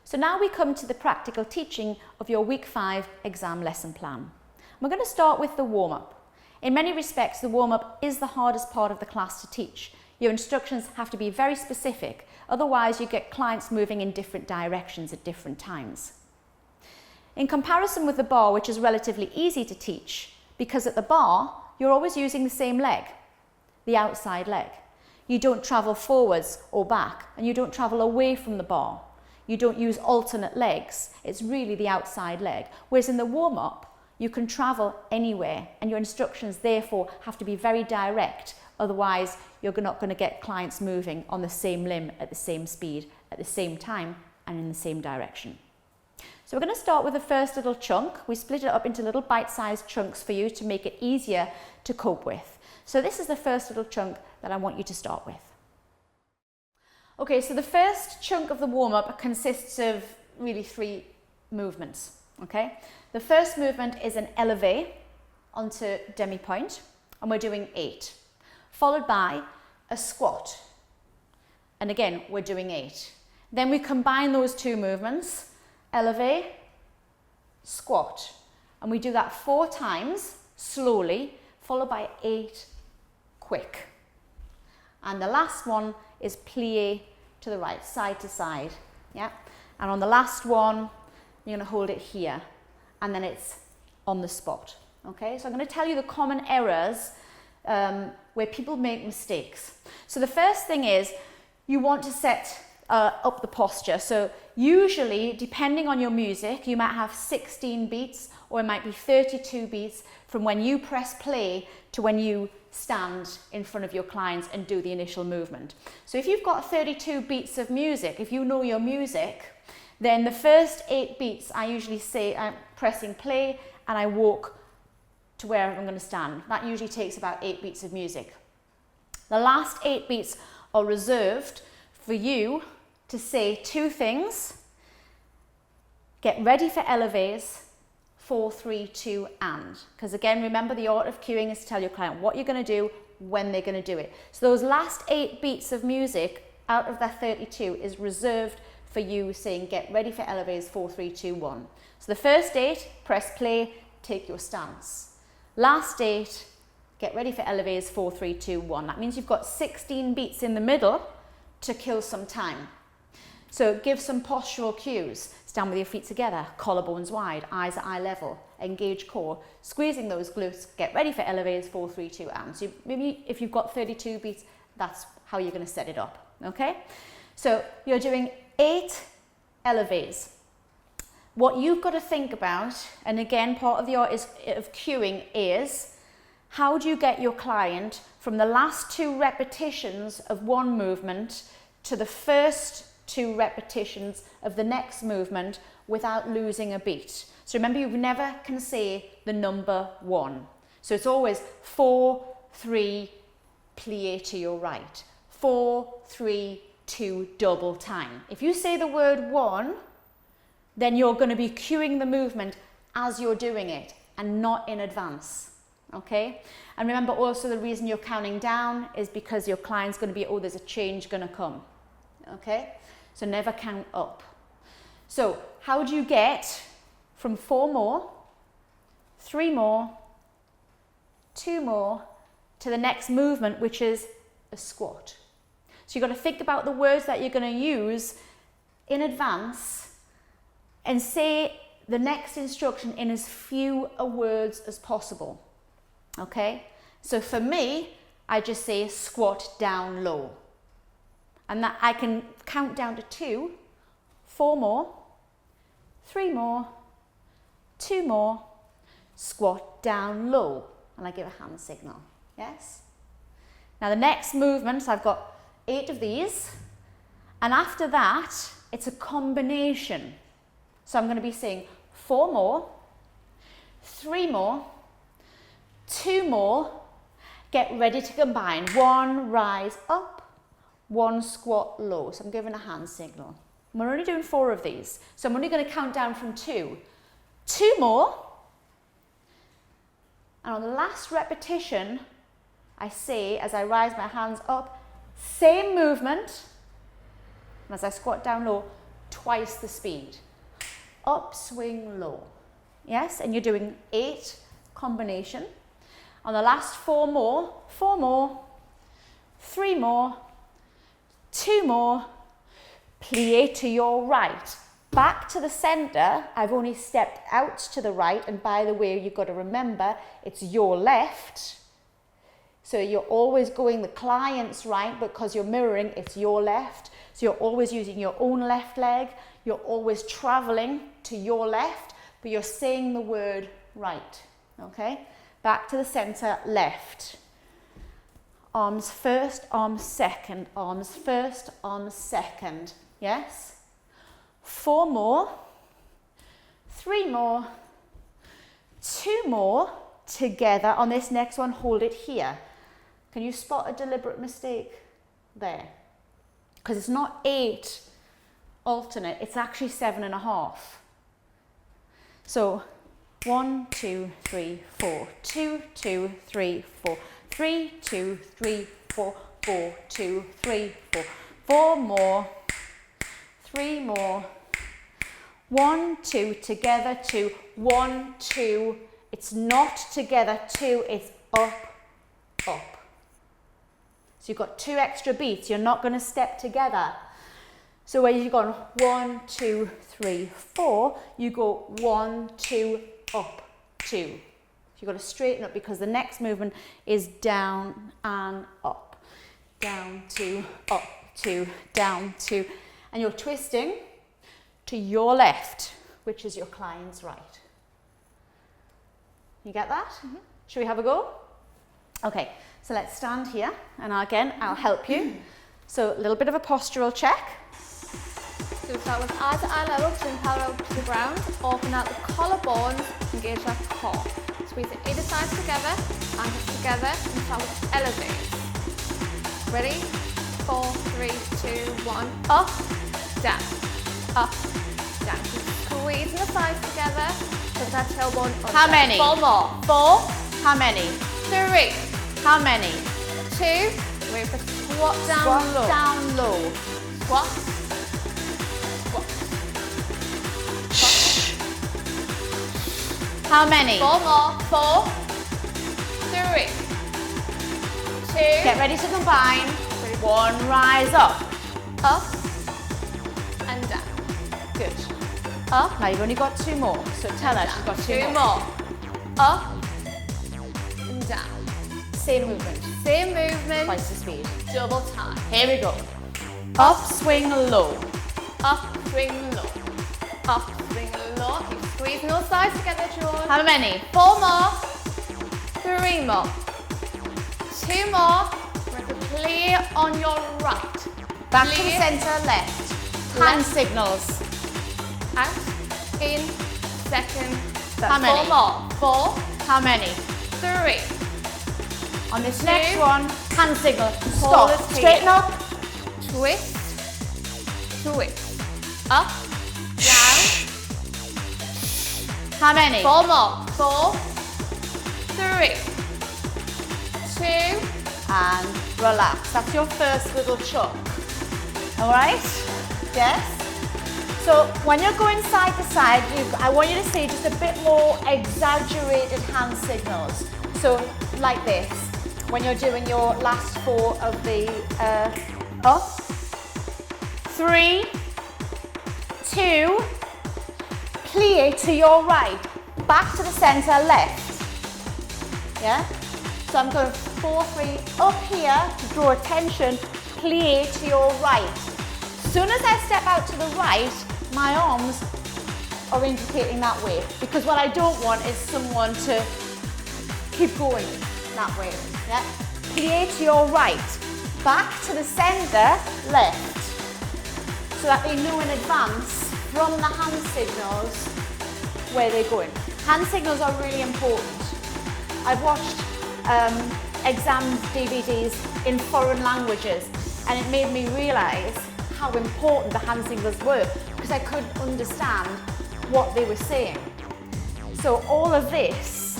So now we come to the practical teaching of your week 5 exam lesson plan. We're going to start with the warm-up. In many respects, the warm-up is the hardest part of the class to teach. Your instructions have to be very specific, otherwise you get clients moving in different directions at different times. In comparison with the bar, which is relatively easy to teach, because at the bar, you're always using the same leg, the outside leg. You don't travel forwards or back, and you don't travel away from the bar. You don't use alternate legs. It's really the outside leg. Whereas in the warm-up, you can travel anywhere, and your instructions therefore have to be very direct. Otherwise, you're not going to get clients moving on the same limb at the same speed, at the same time, and in the same direction. So we're going to start with the first little chunk. We split it up into little bite-sized chunks for you to make it easier to cope with. So this is the first little chunk that I want you to start with. Okay, so the first chunk of the warm-up consists of really 3 movements, okay? The first movement is an élevé onto demi-point, and we're doing 8, followed by a squat. And again, we're doing 8. Then we combine those 2 movements, élevé, squat, and we do that 4 times slowly, followed by 8 quick. And the last one is plié to the right, side to side, yeah? And on the last one, you're going to hold it here, and then it's on the spot, okay? So I'm going to tell you the common errors where people make mistakes. So the first thing is you want to set up the posture. So usually, depending on your music, you might have 16 beats or it might be 32 beats from when you press play to when you stand in front of your clients and do the initial movement. So if you've got 32 beats of music, if you know your music, then the first 8 beats I usually say I'm pressing play and I walk to where I'm going to stand. That usually takes about 8 beats of music. The last 8 beats are reserved for you to say 2 things. Get ready for élevés, 4, 3, 2, and. Because again, remember the art of cueing is to tell your client what you're going to do, when they're going to do it. So those last 8 beats of music out of that 32 is reserved for you saying get ready for élevés, 4, 3, 2, 1. So the first 8, press play, take your stance. Last 8, get ready for élevés, 4, 3, 2, 1. That means you've got 16 beats in the middle to kill some time. So give some postural cues. Stand with your feet together, collarbones wide, eyes at eye level, engage core, squeezing those glutes, get ready for élevés, 4, 3, 2, and. So maybe if you've got 32 beats, that's how you're going to set it up, okay? So you're doing 8 élevés. What you've got to think about, and again, part of the art of cueing is, how do you get your client from the last 2 repetitions of one movement to the first 2 repetitions of the next movement without losing a beat? So remember, you never can say the number 1. So it's always 4, 3, plié to your right. 4, 3, 2, double time. If you say the word 1, then you're going to be cueing the movement as you're doing it and not in advance. Okay? And remember also the reason you're counting down is because your client's going to be, oh, there's a change going to come. Okay? So never count up. So how do you get from 4 more, 3 more, 2 more to the next movement, which is a squat? So you've got to think about the words that you're going to use in advance and say the next instruction in as few words as possible. Okay? So for me, I just say squat down low. And that I can count down to 2, 4 more, 3 more, 2 more, squat down low. And I give a hand signal. Yes? Now the next movement, I've got 8 of these. And after that, it's a combination. So I'm going to be saying 4 more, 3 more, 2 more, get ready to combine. 1, rise up, 1, squat low. So I'm giving a hand signal. We're only doing 4 of these. So I'm only going to count down from 2. 2 more. And on the last repetition, I say, as I rise my hands up, same movement. And as I squat down low, twice the speed. Up, swing, low. Yes, and you're doing 8 combination. On the last 4 more, 3 more, 2 more, plie to your right. Back to the center, I've only stepped out to the right, and by the way, you've got to remember, it's your left. So you're always going the client's right, because you're mirroring, it's your left. So you're always using your own left leg. You're always traveling to your left, but you're saying the word right, okay? Back to the center, left. Arms first, arms second, arms first, arms second, yes? 4 more, 3 more, 2 more, together. On this next one, hold it here. Can you spot a deliberate mistake there? Because it's not 8 alternate, it's actually 7.5. So 1, 2, 3, 4, 2, 2, 3, 4, 3, 2, 3, 4, 4, 2, 3, 4, 4 more, 3 more, 1, 2, together, 2, 1, 2, it's not together, 2, it's up, up. So you've got 2 extra beats, you're not going to step together. So where you've gone 1, 2, 3, 4, you go 1, 2, up, 2. You've got to straighten up because the next movement is down and up. Down, 2, up, 2, down, 2. And you're twisting to your left, which is your client's right. You get that? Mm-hmm. Should we have a go? Okay, so let's stand here, and again, I'll help you. So a little bit of a postural check. So we start with eye to eye level, chin parallel to the ground. Open out the collarbones, engage that core. Squeeze the either sides together, ankles together, and start with elevate. Ready? 4, 3, 2, 1. Up, down, up, down. Squeezing the thighs together, put that tailbone under. How many? 4 more. 4. How many? 3. How many? 2. Wait for squat down Squat low. down low. Squat. Squat. How many? 4 more. 4. 3. 2. Get ready to combine. 1, rise up. Up and down. Good. Up. Now you've only got 2 more, so tell us you've got 2 2 more. more. Up and down. Same movement. Same movement. Twice the speed. Double time. Here we go. Up, swing, low. Up, swing, low. Up, swing, low. Keep squeezing those sides together, George. How many? 4 more. 3 more. 2 more. We're going to plie on your right. Back to the Plie. center, left. Hand Left. signals. Out, in, second. That's 4 many. more. 4, How many? 3. On this 2. next one, hand signal. Hold Stop. it here. Straighten up. Twist, twist. Up, down. How many? 4 more. 4, 3, 2. And relax. That's your first little chunk. All right? Yes? So when you're going side to side, I want you to see just a bit more exaggerated hand signals. So like this, when you're doing your last 4 of the up, 3, 2, plie to your right, back to the center, left. Yeah? So I'm going 4, 3, up here to draw attention, plie to your right. As soon as I step out to the right, my arms are indicating that way, because what I don't want is someone to keep going that way. Yeah? Plie to your right, back to the center, left. So that they know in advance from the hand signals where they're going. Hand signals are really important. I've watched exam DVDs in foreign languages, and it made me realise how important the hand signals were, because I couldn't understand what they were saying. So all of this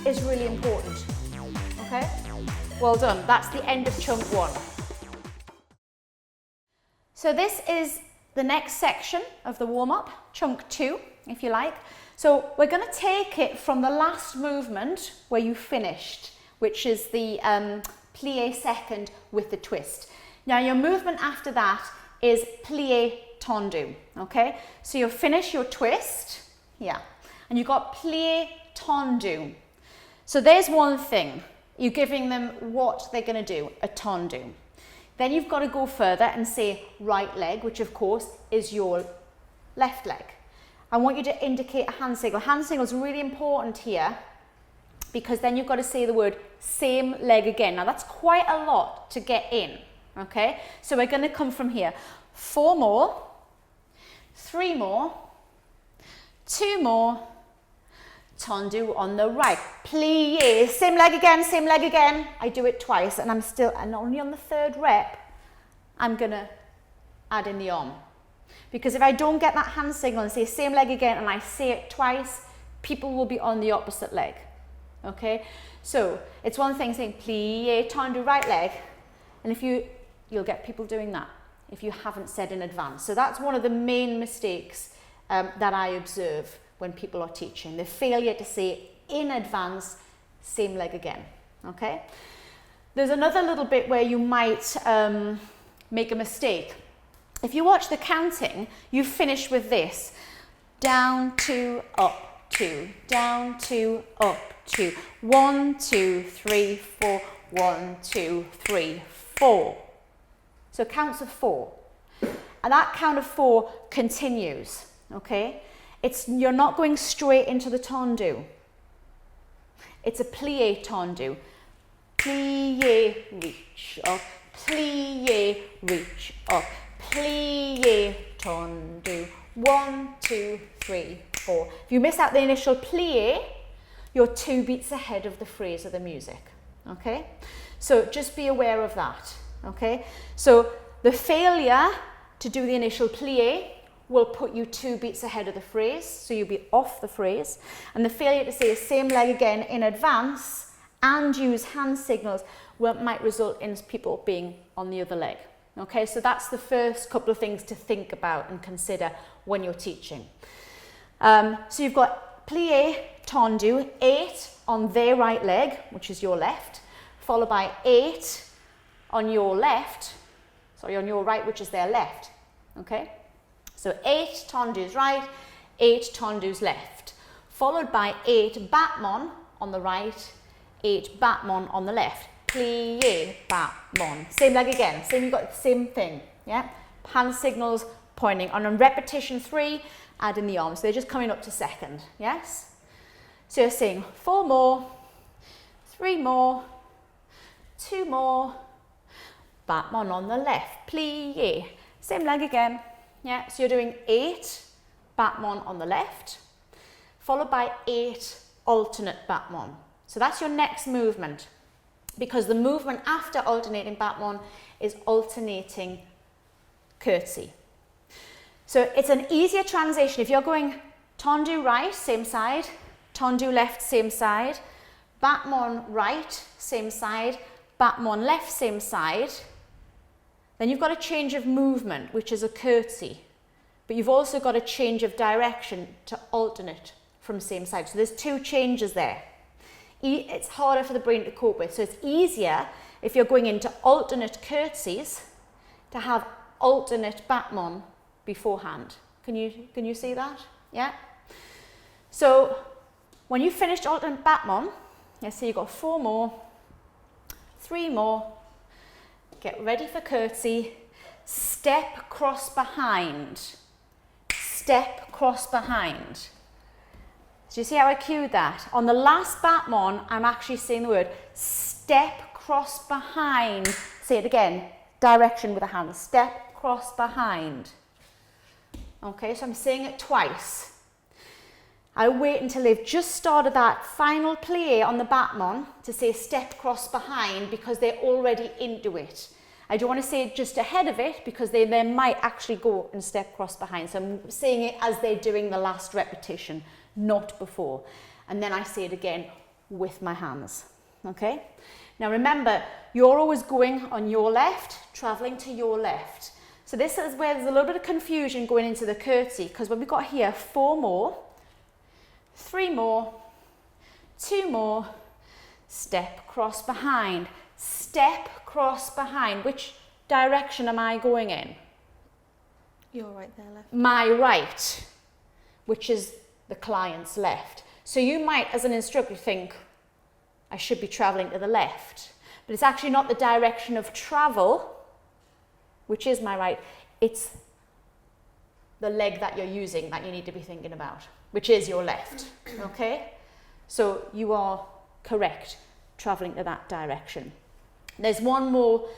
is really important. Okay? Well done. That's the end of chunk 1. So this is the next section of the warm-up, chunk 2, if you like. So we're going to take it from the last movement where you finished, which is the plie second with the twist. Now your movement after that is plie tendu, okay? So you'll finish your twist, yeah, and you've got plie tendu. So there's one thing. You're giving them what they're going to do, a tendu. Then you've got to go further and say right leg, which of course is your left leg. I want you to indicate a hand signal. Hand signal is really important here because then you've got to say the word same leg again. Now that's quite a lot to get in, okay? So we're going to come from here. 4 more, 3 more, 2 more, tendu on the right, plie, same leg again, same leg again. I do it twice and and only on the 3rd rep, I'm gonna add in the arm. Because if I don't get that hand signal and say same leg again and I say it twice, people will be on the opposite leg, okay? So it's one thing saying plie, tendu right leg, and you'll get people doing that if you haven't said in advance. So that's one of the main mistakes that I observe when people are teaching, the failure to say in advance, same leg again, okay? There's another little bit where you might make a mistake. If you watch the counting, you finish with this, down, 2, up, 2, down, 2, up, 2, 1, 2, 3, 4, 1, 2, 3, 4. So counts of 4. And that count of 4 continues, okay? You're not going straight into the tendu. It's a plie tendu. Plie, reach up, plie, reach up, plie, tendu. 1, 2, 3, 4. If you miss out the initial plie, you're 2 beats ahead of the phrase of the music, okay? So just be aware of that, okay? So the failure to do the initial plie will put you 2 beats ahead of the phrase, so you'll be off the phrase. And the failure to say same leg again in advance and use hand signals might result in people being on the other leg. Okay, so that's the first couple of things to think about and consider when you're teaching. So you've got plie, tendu, 8 on their right leg, which is your left, followed by 8 on your left, sorry, on your right, which is their left. Okay? So 8 tendus right, 8 tendus left, followed by 8 battements on the right, 8 battements on the left. Plie, battement. Same leg again. You've got the same thing. Yeah. Hand signals pointing. And on repetition 3, add in the arms. So they're just coming up to second. Yes. So you're saying 4 more, 3 more, 2 more. Battement on the left. Plie. Same leg again. Yeah, so you're doing 8 battements on the left, followed by 8 alternate battements. So that's your next movement, because the movement after alternating battement is alternating curtsy. So it's an easier transition. If you're going tendu right, same side, tendu left, same side, battement right, same side, battement left, same side, then you've got a change of movement, which is a curtsy. But you've also got a change of direction to alternate from same side. So there's 2 changes there. It's harder for the brain to cope with. So it's easier if you're going into alternate curtsies to have alternate battement beforehand. Can you see that? Yeah? So when you finished alternate battement, let's say you've got 4 more, 3 more, get ready for curtsy, step, cross behind, step, cross behind. So you see how I cued that? On the last battement, I'm actually saying the word step, cross behind. Say it again, direction with a hand, step, cross behind. Okay, so I'm saying it twice. I wait until they've just started that final plie on the battement to say step, cross behind, because they're already into it. I don't want to say it just ahead of it because they might actually go and step, cross behind. So I'm saying it as they're doing the last repetition, not before. And then I say it again with my hands. Okay? Now remember, you're always going on your left, traveling to your left. So this is where there's a little bit of confusion going into the curtsy, because when we've got here 4 more, 3 more, 2 more, step, cross behind, step, cross behind. Which direction am I going in? You're right there, left. My right, which is the client's left. So you might, as an instructor, think, I should be traveling to the left, but it's actually not the direction of travel, which is my right, it's the leg that you're using that you need to be thinking about, which is your left, okay? So you are correct, traveling to that direction. There's one more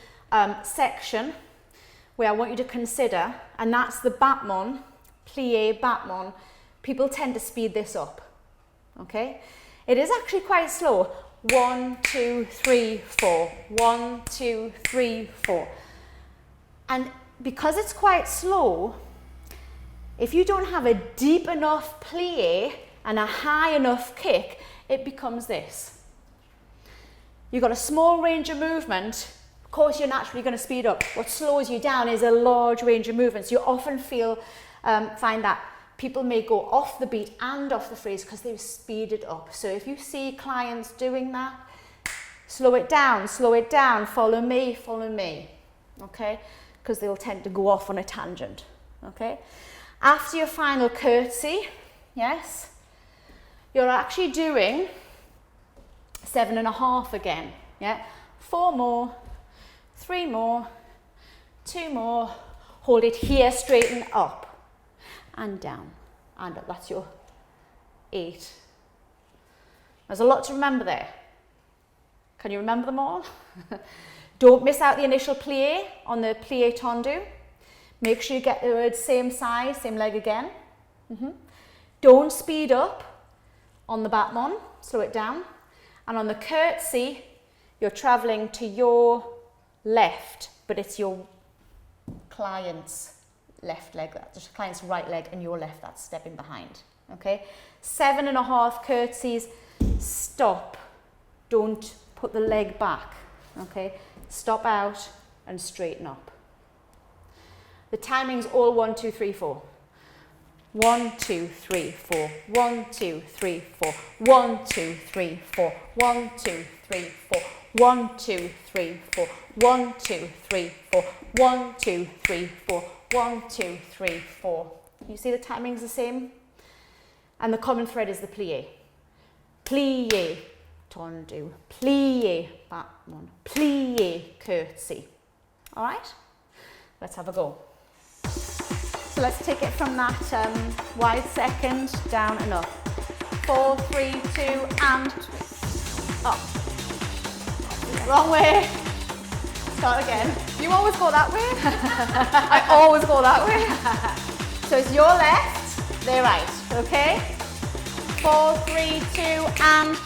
section where I want you to consider, and that's the battement, plie, battement. People tend to speed this up, okay? It is actually quite slow. 1, 2, 3, 4. 1, 2, 3, 4. And because it's quite slow, if you don't have a deep enough plie and a high enough kick, it becomes this. You've got a small range of movement, of course you're naturally going to speed up. What slows you down is a large range of movements. You often find that people may go off the beat and off the phrase because they've speeded up. So if you see clients doing that, slow it down, follow me, okay? Because they'll tend to go off on a tangent, okay? After your final curtsy, yes, you're actually doing 7.5 again, yeah? 4 more, 3 more, 2 more, hold it here, straighten up, and down, and up. That's your 8. There's a lot to remember there. Can you remember them all? Don't miss out the initial plie on the plie tendu. Make sure you get the word same size, same leg again. Don't speed up on the battement, slow it down. And on the curtsy, you're traveling to your left, but it's your client's left leg, the client's right leg, and your left that's stepping behind, okay? 7.5 curtsies, stop. Don't put the leg back, okay? Stop out and straighten up. The timing's all 1, 2, 3, 4. 1, 2, 3, 4. 1, 2, 3, 4. 1, 2, 3, 4. 1, 2, 3, 4. 1, 2, 3, 4. 1, 2, 3, 4. 1, 2, 3, 4. 1, 2, 3, 4. You see the timing's the same? And the common thread is the plie. Plie, tendu. Plie, battement. Plie, curtsy. All right? Let's have a go. So let's take it from that wide second, down and up. 4, 3, 2, and up. Wrong way. Start again. You always go that way? I always go that way. So it's your left, their right, okay? 4, 3, 2, and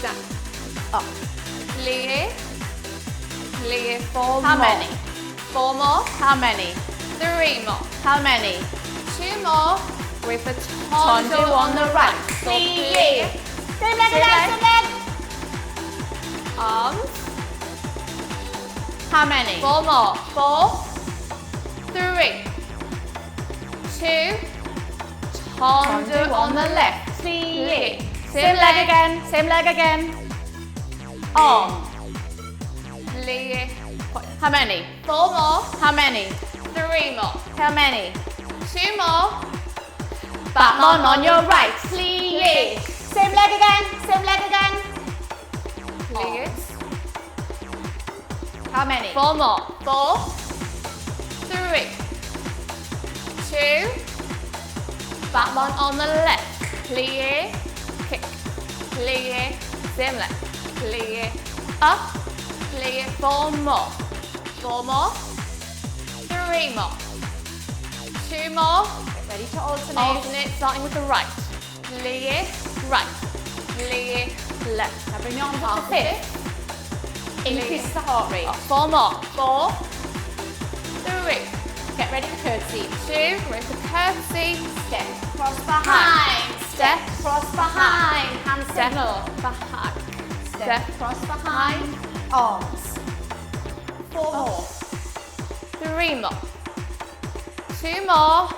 Down. up. Plie. Plie. 4 How more. many? 4 more. How many? 3 more. How many? 2 more with a Tendu tendu on the right. So Plie. plie. Same leg, same leg. Arms. How many? 4 more. 4, 3, 2, tendu on the left. Plie. Plie. Same leg again, same leg again. Arm. Plie. How many? 4 more. How many? 3 more. How many? 2 more. Battement on your right. Plie. Same leg again, same leg again. Plie. How many? 4 more. 4, 3, 2, battement on the left. Plie, kick, plie, same leg. Plie, up, plie, 4 more. 4 more, 3 more, 2 more. Get ready to alternate. Alternate, starting with the right. Plie, right. Plie, left. Now bring your arms up to Opposite. fifth. Increase the heart rate. 4 more. 4, 3, Get ready for curtsy. 2, with the curtsy. Step, cross behind. Step, cross behind. Hand Step, signal. back. Step, cross behind. Arms. 4 more. 3 more. 2 more.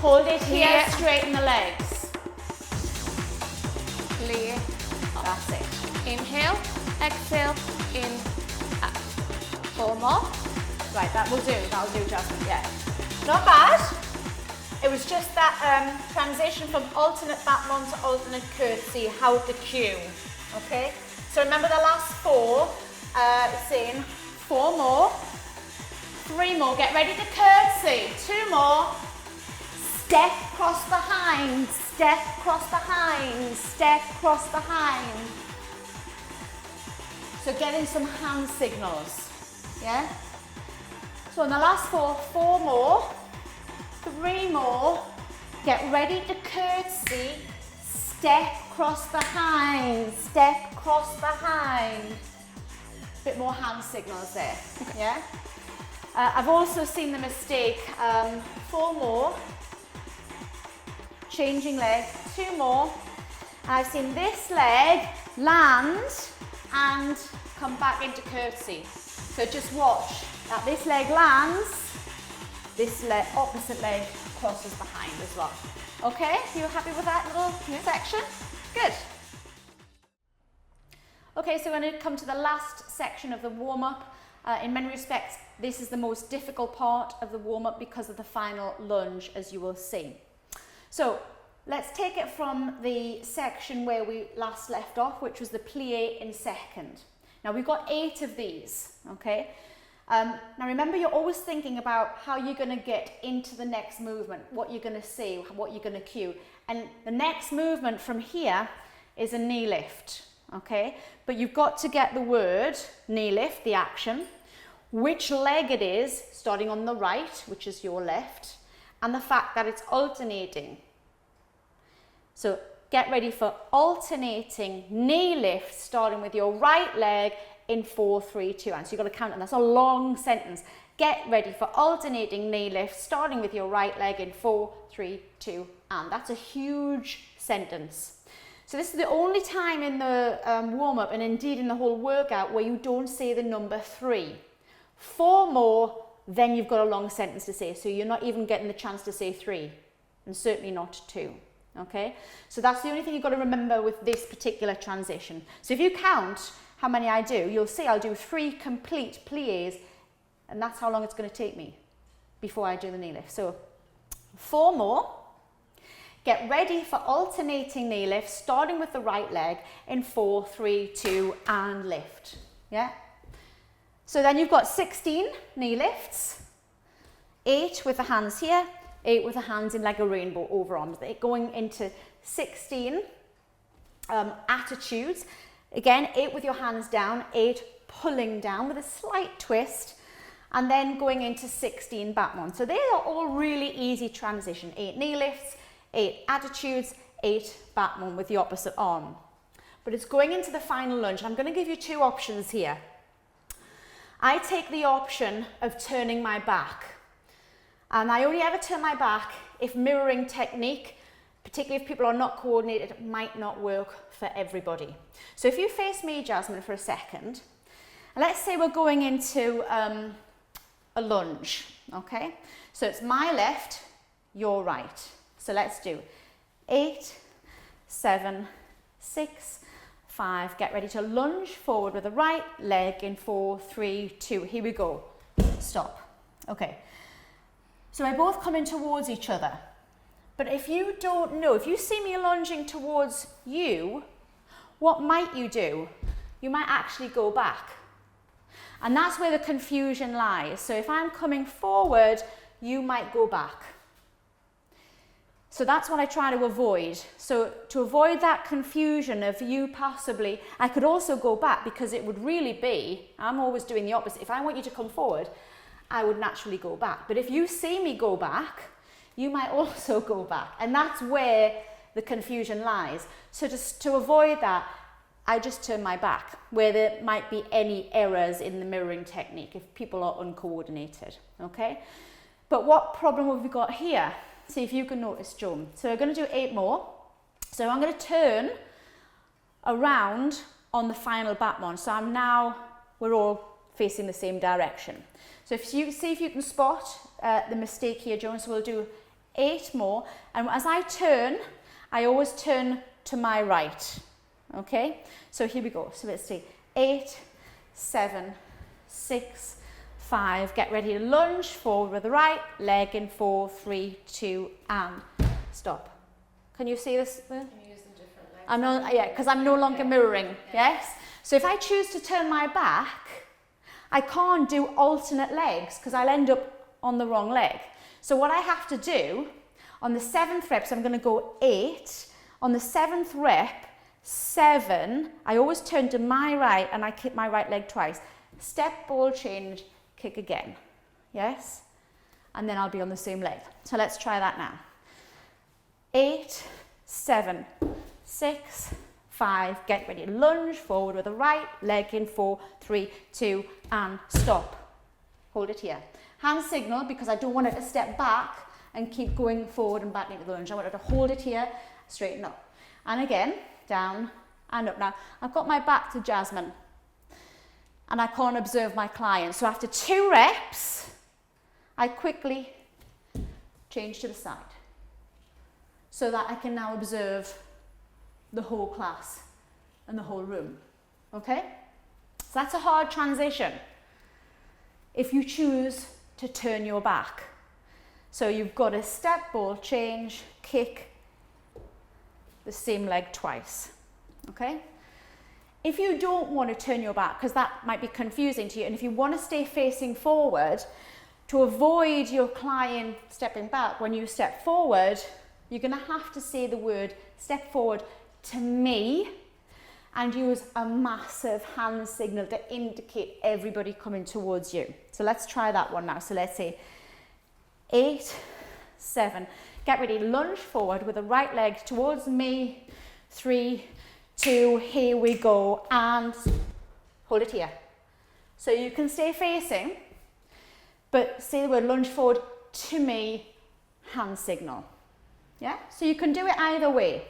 Hold it here, Here. straighten the legs. Lay. That's it. Inhale, exhale, in, out. 4 more. Right, that'll do, Jasmine, yeah. Not bad. It was just that transition from alternate Batman to alternate curtsy, how to cue, okay? So remember the last 4, saying 4 more, 3 more, get ready to curtsy, 2 more, step cross behind, step cross behind, step cross behind. So getting some hand signals, yeah? So in the last 4, 4 more, 3 more, get ready to curtsy, step cross behind, step cross behind. Bit more hand signals there, yeah? I've also seen the mistake, 4 more, changing leg, 2 more, and I've seen this leg land and come back into curtsy. So just watch that this leg lands, this leg, opposite leg crosses behind as well. Okay, you happy with that little section? Good. Okay, so we're going to come to the last section of the warm-up. In many respects, this is the most difficult part of the warm-up because of the final lunge, as you will see. So let's take it from the section where we last left off, which was the plie in second. Now we've got 8 of these, okay? Now remember, you're always thinking about how you're going to get into the next movement, what you're going to see, what you're going to cue. And the next movement from here is a knee lift, okay? But you've got to get the word knee lift, the action, which leg it is, starting on the right, which is your left, and the fact that it's alternating. So get ready for alternating knee lift, starting with your right leg in 4, 3, 2, and so you've got to count, and that's a long sentence. Get ready for alternating knee lift, starting with your right leg in 4, 3, 2, and that's a huge sentence. So this is the only time in the warm-up, and indeed in the whole workout, where you don't say the number 3. 4 more, then you've got a long sentence to say, so you're not even getting the chance to say 3, and certainly not 2. Okay, so that's the only thing you've got to remember with this particular transition. So if you count how many I do, you'll see I'll do 3 complete plies, and that's how long it's going to take me before I do the knee lift. So 4 more. Get ready for alternating knee lift, starting with the right leg in 4, 3, 2, and lift. Yeah. So then you've got 16 knee lifts, 8 with the hands here, 8 with the hands in like a rainbow overarms. They're going into 16 attitudes. Again, 8 with your hands down, 8 pulling down with a slight twist, and then going into 16 Batman. So they are all really easy transition. 8 knee lifts, 8 attitudes, 8 Batman with the opposite arm. But it's going into the final lunge. I'm going to give you 2 options here. I take the option of turning my back. And I only ever turn my back if mirroring technique, particularly if people are not coordinated, might not work for everybody. So if you face me, Jasmine, for a second, and let's say we're going into a lunge, okay? So it's my left, your right. So let's do 8, 7, 6, 5. Get ready to lunge forward with the right leg in 4, 3, 2. Here we go. Stop. Okay. So we're both coming towards each other. But if you don't know, if you see me lunging towards you, what might you do? You might actually go back. And that's where the confusion lies. So if I'm coming forward, you might go back. So that's what I try to avoid. So to avoid that confusion of you possibly, I could also go back, because it would really be, I'm always doing the opposite. If I want you to come forward, I would naturally go back. But if you see me go back, you might also go back. And that's where the confusion lies. So just to avoid that, I just turn my back, where there might be any errors in the mirroring technique if people are uncoordinated, okay? But what problem have we got here? See if you can notice, Joan. So we're going to do 8 more. So I'm going to turn around on the final Batman. So we're all facing the same direction. So if you see if you can spot the mistake here, Joan, so we'll do 8 more. And as I turn, I always turn to my right. Okay, so here we go. So let's see, 8, 7, 6, 5. Get ready to lunge forward with the right leg in 4, 3, 2, and stop. Can you see this? Can you use the different legs? I'm not, yeah, because I'm no longer mirroring. Yes. So if I choose to turn my back, I can't do alternate legs because I'll end up on the wrong leg. So what I have to do on the 7th rep, so I'm going to go 8. On the 7th rep, 7, I always turn to my right and I kick my right leg twice. Step, ball change, kick again. Yes? And then I'll be on the same leg. So let's try that now. 8, 7, 6, 5. Get ready. Lunge forward with the right leg in 4, 3, 2, and stop. Hold it here. Hand signal because I don't want it to step back and keep going forward and back into the lunge. I want it to hold it here, straighten up. And again, down and up. Now, I've got my back to Jasmine and I can't observe my client. So after 2 reps, I quickly change to the side so that I can now observe the whole class and the whole room. Okay? So that's a hard transition if you choose to turn your back. So you've got to step, ball change, kick the same leg twice. Okay? If you don't want to turn your back, because that might be confusing to you, and if you want to stay facing forward, to avoid your client stepping back, when you step forward, you're going to have to say the word step forward to me and use a massive hand signal to indicate everybody coming towards you. So let's try that one now. So let's say 8, 7. Get ready, lunge forward with the right leg towards me. 3, 2, here we go, and hold it here. So you can stay facing, but say the word lunge forward to me, hand signal. Yeah, so you can do it either way.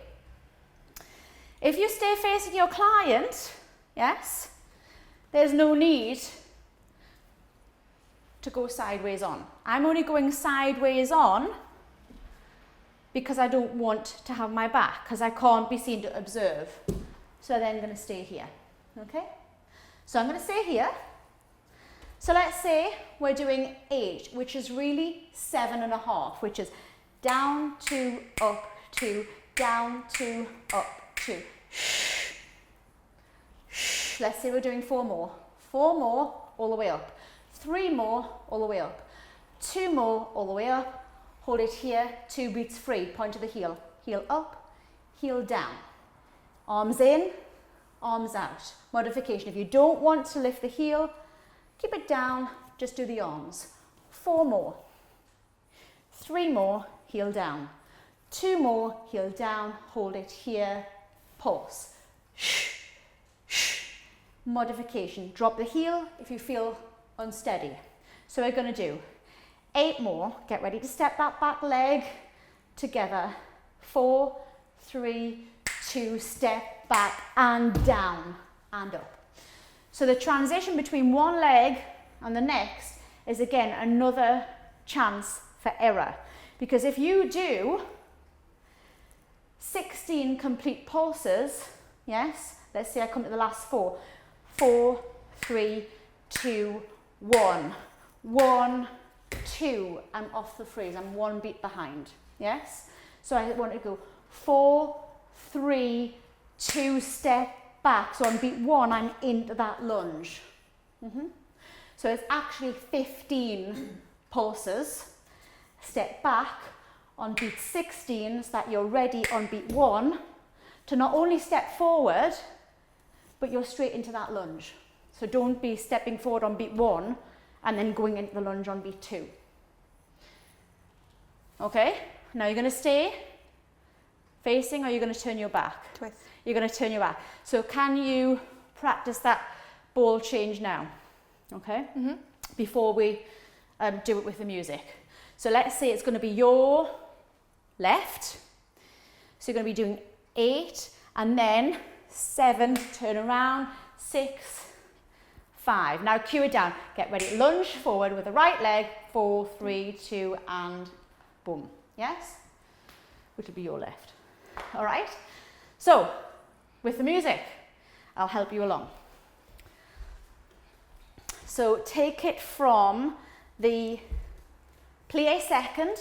If you stay facing your client, yes, there's no need to go sideways on. I'm only going sideways on because I don't want to have my back, because I can't be seen to observe. So then I'm going to stay here. Okay? So I'm going to stay here. So let's say we're doing 8, which is really 7.5, which is down, 2, up, 2, down, 2, up, 2. Let's say we're doing 4 more. 4 more, all the way up. 3 more, all the way up. 2 more, all the way up. Hold it here, 2 beats free. Point to the heel. Heel up, heel down. Arms in, arms out. Modification. If you don't want to lift the heel, keep it down, just do the arms. 4 more. 3 more, heel down. 2 more, heel down. Hold it here, pulse. Modification. Drop the heel if you feel unsteady. So we're going to do 8 more. Get ready to step that back leg together. 4, 3, 2, step back and down and up. So the transition between one leg and the next is again another chance for error. Because if you do 16 complete pulses, yes, let's say I come to the last 4. 4, 3, 2, 1. 1, 2, I'm off the freeze, I'm 1 beat behind, yes? So I want to go 4, 3, 2, step back. So on beat 1, I'm into that lunge. So it's actually 15 pulses. Step back on beat 16 so that you're ready on beat 1 to not only step forward, but you're straight into that lunge. So don't be stepping forward on beat 1 and then going into the lunge on beat 2. Okay, now you're going to stay facing, or you're going to turn your back? Twist. You're going to turn your back. So can you practice that ball change now? Okay, before we do it with the music. So let's say it's going to be your left. So you're going to be doing 8 and then 7, turn around, 6, 5. Now cue it down. Get ready, lunge forward with the right leg, 4, 3, 2, and boom. Yes? Which will be your left. All right? So, with the music, I'll help you along. So take it from the plie second.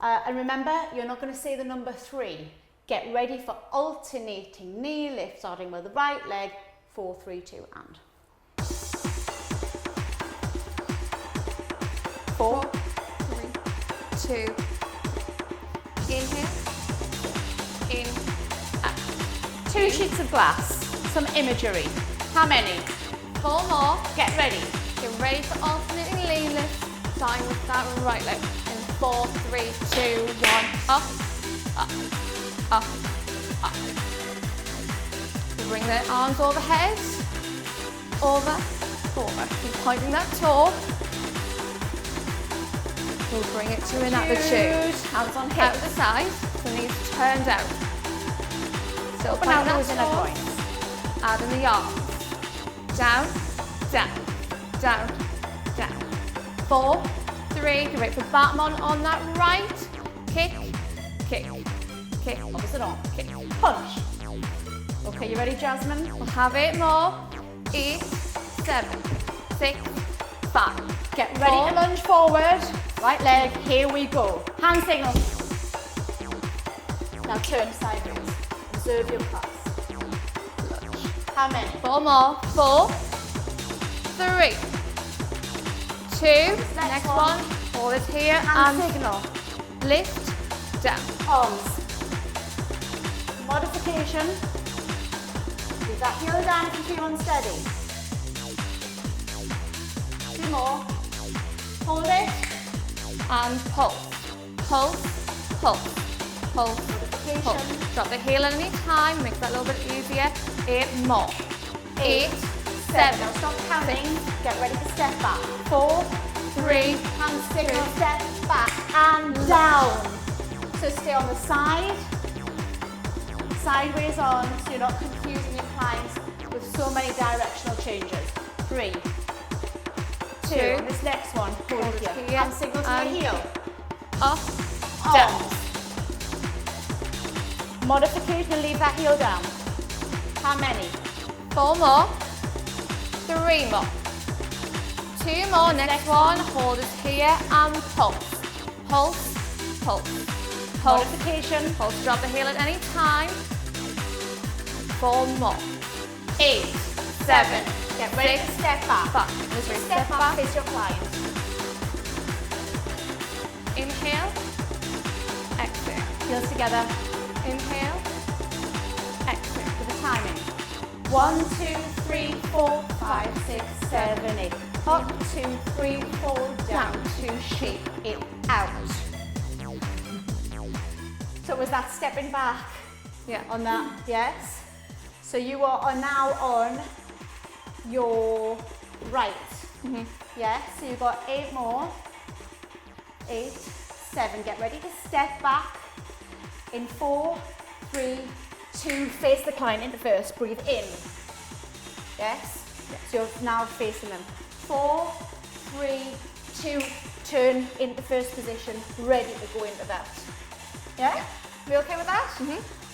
And remember, you're not going to say the number 3. Get ready for alternating knee lift, starting with the right leg, 4, 3, 2, and. 4, 3, 2. Inhale. In. Out. 2 sheets of glass. Some imagery. How many? 4 more. Get ready. Get ready for alternating knee lift, starting with that right leg. In 4, 3, 2, 1. Up, up, up, up. Bring the arms overhead. Over, over. Keep pointing that toe. We'll bring it to an attitude. Hands on hips. Out the side, so knees turned out. So Open out those inner groins. Add in the arms. Down, down, down, down. 4, 3, get ready for Batman on that right. Kick, kick, kick. Opposite arm. Kick. Punch. Okay, you ready, Jasmine? We'll have 8 more. 8, 7, 6, 5. Get ready 4. to lunge forward. Right leg, here we go. Hand signal. Now turn sideways. Observe your pass. Lunge. How many? 4 more. 4, 3, 2. Next one. Hold it here Hand and signal. lift, down. Arms. Modification. Leave that heel down if you feel unsteady. 2 more. Hold it. And pulse, pulse, pulse, pulse, pulse. Drop the heel at any time, makes that a little bit easier. 8 more. 8, 7. Now stop counting. Get ready to step back. 4, 3, hand signal, step back and down. So stay on the side. Sideways on, so you're not confusing your clients with so many directional changes. 3, 2. This next one, hold here. Hand signal to the heel. Up, down. Arms. Modification, leave that heel down. How many? 4 more. 3 more. 2 more. Next one. Hold it here and pulse. Pulse, pulse, pulse. Modification. Pulse. Drop the heel at any time. 4 more. 8, 7. Get ready to step back. 5. As you step back, face your client. Inhale. Exhale. Heels together. Inhale. Exhale. With the timing. 1, 2, 3, 4, 5, 6, 7, 8. Up, 2, 3, 4, down to shape it out. So was that stepping back? Yeah. On that, yes. So you are now on your right. Yes, so you've got 8 more. 8, 7. Get ready to step back. In 4, 3, 2. Face the client into first. Breathe in. Yes? So you're now facing them. 4, 3, 2. Turn into first position. Ready to go into that. Yeah? We okay with that?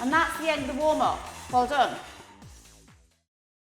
And that's the end of the warm-up. Well done.